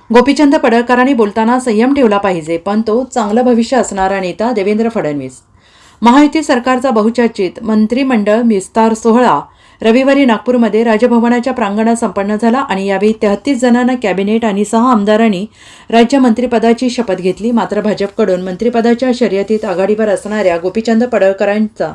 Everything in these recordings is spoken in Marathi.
गोपीचंद पडळकरांनी बोलताना संयम ठेवला पाहिजे, पण तो चांगलं भविष्य असणारा नेता देवेंद्र फडणवीस. महायुती सरकारचा बहुचर्चित मंत्रिमंडळ विस्तार सोहळा रविवारी नागपूरमध्ये राजभवनाच्या प्रांगणात संपन्न झाला आणि यावेळी 33 जणांना कॅबिनेट आणि 6 आमदारांनी राज्य मंत्रिपदाची शपथ घेतली. मात्र भाजपकडून मंत्रिपदाच्या शर्यतीत आघाडीवर असणाऱ्या गोपीचंद पडळकरांचा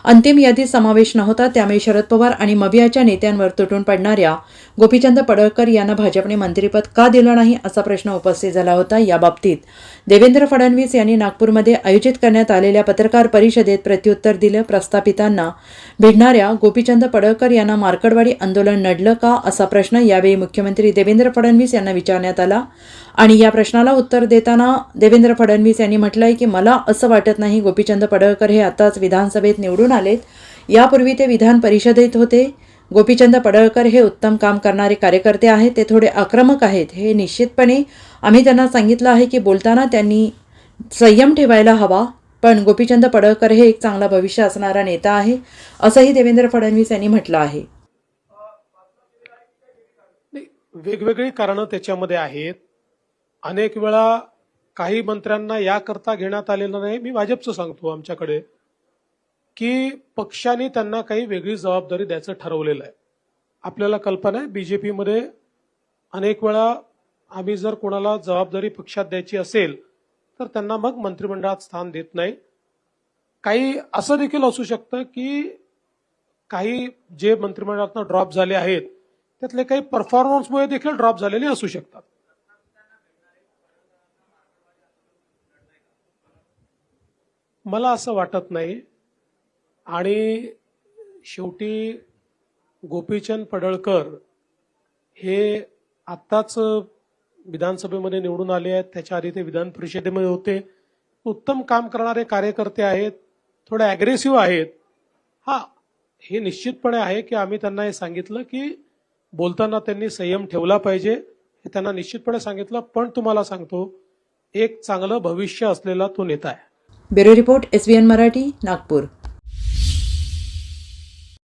अंतिम यादीत समावेश नव्हता. त्यामुळे शरद पवार आणि मवियाच्या नेत्यांवर तुटून पडणाऱ्या गोपीचंद पडळकर यांना भाजपने मंत्रिपद का दिलं नाही असा प्रश्न उपस्थित झाला होता. याबाबतीत देवेंद्र फडणवीस यांनी नागपूरमध्ये आयोजित करण्यात आलेल्या पत्रकार परिषदेत प्रत्युत्तर दिलं. प्रस्थापितांना भिडणाऱ्या गोपीचंद पडळकर यांना मार्कडवाडी आंदोलन नडलं का असा प्रश्न यावेळी मुख्यमंत्री देवेंद्र फडणवीस यांना विचारण्यात आला आणि या प्रश्नाला उत्तर देताना देवेंद्र फडणवीस यांनी म्हटलंय की मला असं वाटत नाही गोपीचंद पडळकर हे आताच विधानसभेत निवडून आलेत. यापूर्वी ते विधान परिषदेत होते. गोपीचंद पडळकर हे उत्तम काम करणारे कार्यकर्ते आहेत. ते थोडे आक्रमक आहेत हे निश्चितपणे आम्ही त्यांना सांगितलं आहे की बोलताना त्यांनी संयम ठेवायला हवा, पण गोपीचंद पडळकर हे एक चांगला भविष्य असणारा नेता आहे असंही देवेंद्र फडणवीस यांनी म्हटलं आहे. वेगवेगळी कारणं त्याच्यामध्ये आहेत. अनेक वेळा काही मंत्र्यांना याकरता घेण्यात आलेलं नाही. मी भाजपचं सांगतो आमच्याकडे की पक्षाने त्यांना काही वेगळी जबाबदारी द्यायचं ठरवलेलं आहे. आपल्याला कल्पना आहे बीजेपीमध्ये अनेक वेळा आम्ही जर कोणाला जबाबदारी पक्षात द्यायची असेल तर त्यांना मग मंत्रिमंडळात स्थान देत नाही. काही असं देखील असू शकतं की काही जे मंत्रिमंडळातनं ड्रॉप झाले आहेत त्यातले काही परफॉर्मन्समुळे देखील ड्रॉप झालेले असू शकतात. मला असं वाटत नाही. आणि शेवटी गोपीचंद पडळकर हे आत्ताच विधानसभेमध्ये निवडून आले आहेत. त्याच्या आधी ते विधान परिषदेमध्ये होते. उत्तम काम करणारे कार्यकर्ते आहेत. थोडे ॲग्रेसिव्ह आहेत. हे निश्चितपणे आहे की आम्ही त्यांना हे सांगितलं की बोलताना त्यांनी संयम ठेवला पाहिजे हे त्यांना निश्चितपणे सांगितलं. पण तुम्हाला सांगतो एक चांगलं भविष्य असलेला तो नेता आहे. Bureau report SBN Marathi, Nagpur.